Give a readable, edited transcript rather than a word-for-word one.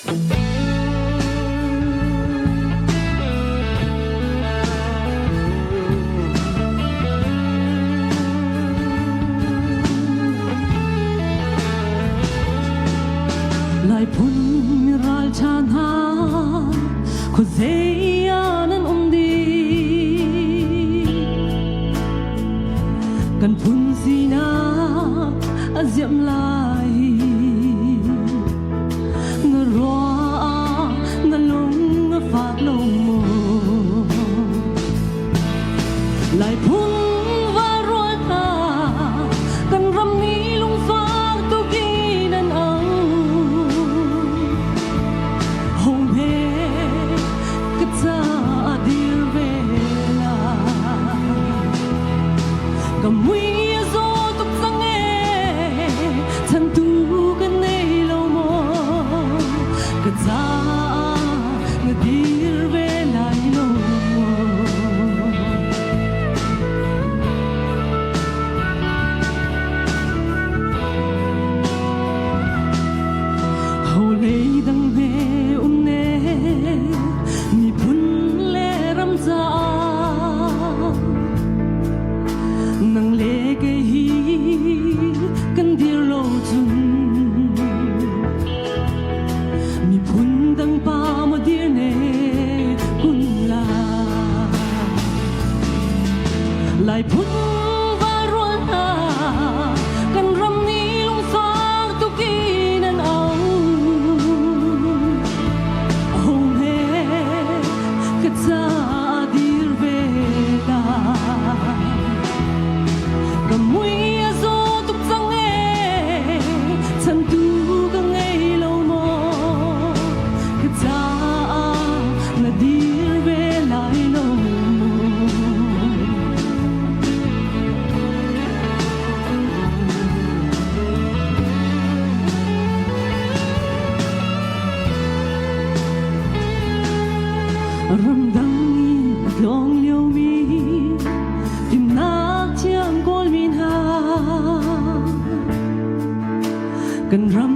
lại phun miral chan ha ko zeyanan umdi kan phun sina aziam lai ngarwa ngalung ngafat lo mo lại phun varol ta kan ram ni lung fak tu ginan ang home he katsa adir vela kamui zo tuk sange chan tu kan nei lo mo katsa ngadir vela lo mo holei dang ve umne ni phun le ram za nang le ke hi kan dir lo chun ni phun dang pa ma dir ne kun la lại phun va ruan ha kan ram ni lung fak tu kinan ang home he katsa dir vela kamui zo tuk sange chan tu ka ngei lo mo katsa na dir vela lo mo ramdang long liu mi tim nak chiang kol min ha kan ram